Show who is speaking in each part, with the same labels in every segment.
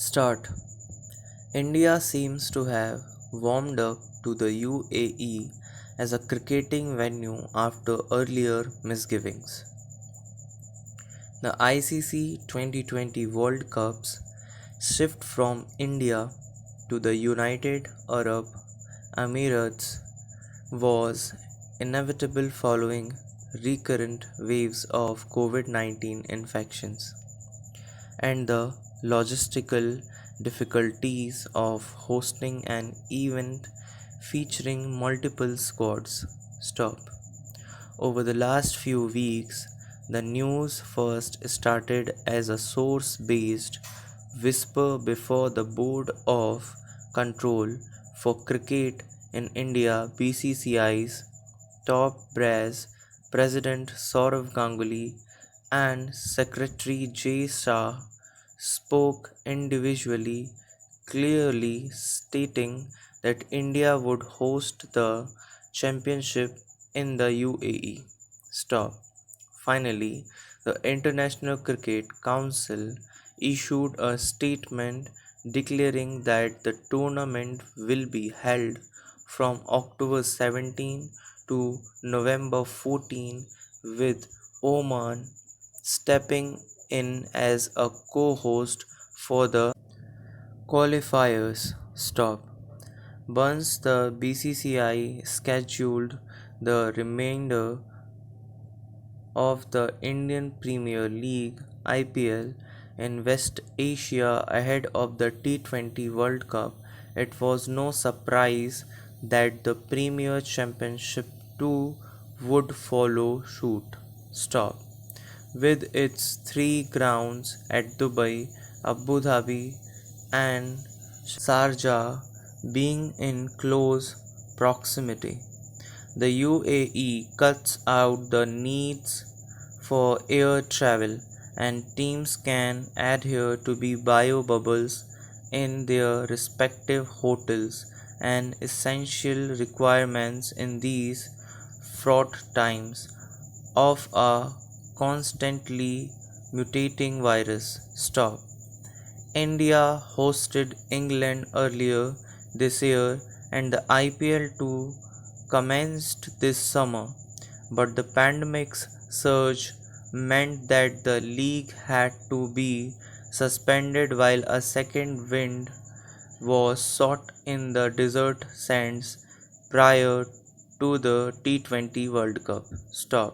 Speaker 1: Start. India seems to have warmed up to the UAE as a cricketing venue after earlier misgivings. The ICC 2020 World Cups shift from India to the United Arab Emirates was inevitable following recurrent waves of COVID 19 infections and the logistical difficulties of hosting an event featuring multiple squads. Stop. Over the last few weeks, the news first started as a source based whisper before the Board of Control for Cricket in India BCCI's top brass President Saurav Ganguly and Secretary Jay Shah spoke individually, clearly stating that India would host the championship in the UAE. Stop. Finally, the International Cricket Council issued a statement declaring that the tournament will be held from October 17 to November 14 with Oman stepping in as a co-host for the qualifiers. Stop. Once the BCCI scheduled the remainder of the Indian Premier League IPL in West Asia ahead of the T20 World Cup, it was no surprise that the Premier Championship too would follow suit. Stop. With its three grounds at Dubai, Abu Dhabi, and Sharjah being in close proximity. The UAE cuts out the needs for air travel, and teams can adhere to be bio bubbles in their respective hotels and essential requirements in these fraught times of a constantly mutating virus. Stop. India hosted England earlier this year and the IPL 2 commenced this summer, but the pandemic's surge meant that the league had to be suspended while a second wind was sought in the desert sands prior to the T20 World Cup. Stop.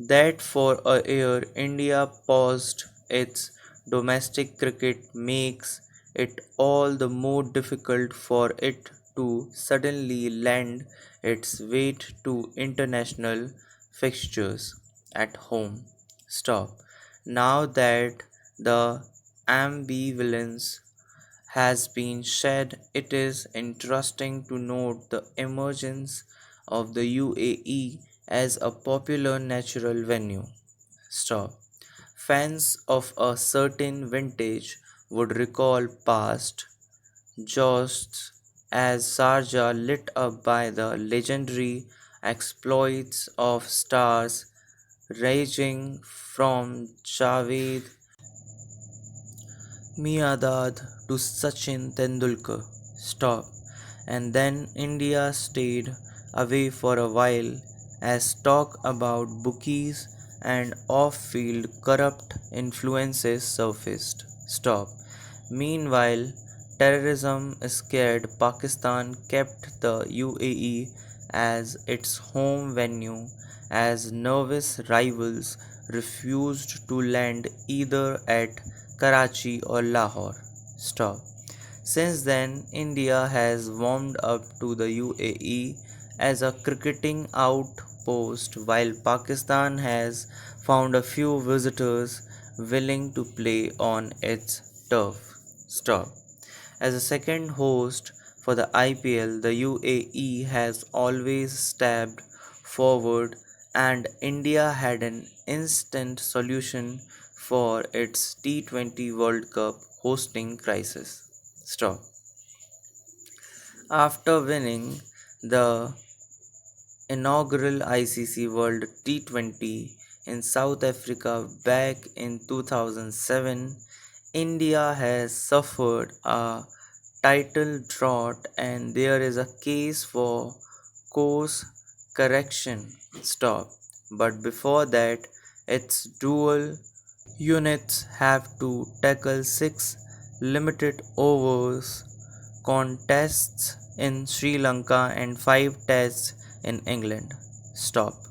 Speaker 1: That for a year India paused its domestic cricket makes it all the more difficult for it to suddenly lend its weight to international fixtures at home. Stop. Now that the ambivalence has been shed, it is interesting to note the emergence of the UAE as a popular natural venue. Stop. Fans of a certain vintage would recall past jousts as Sharjah lit up by the legendary exploits of stars ranging from Javed Miandad to Sachin Tendulkar. Stop. And then India stayed away for a while as talk about bookies and off field corrupt influences surfaced. Stop. Meanwhile, terrorism scared Pakistan kept the UAE as its home venue as nervous rivals refused to land either at Karachi or Lahore. Stop. Since then, India has warmed up to the UAE as a cricketing outpost while Pakistan has found a few visitors willing to play on its turf. Stop. As a second host for the IPL, the UAE has always stepped forward and India had an instant solution for its T20 World Cup hosting crisis. Stop. After winning the inaugural ICC World T20 in South Africa back in 2007, India has suffered a title drought and there is a case for course correction. Stop. But before that, its dual units have to tackle six limited overs contests in Sri Lanka and five tests in England. Stop.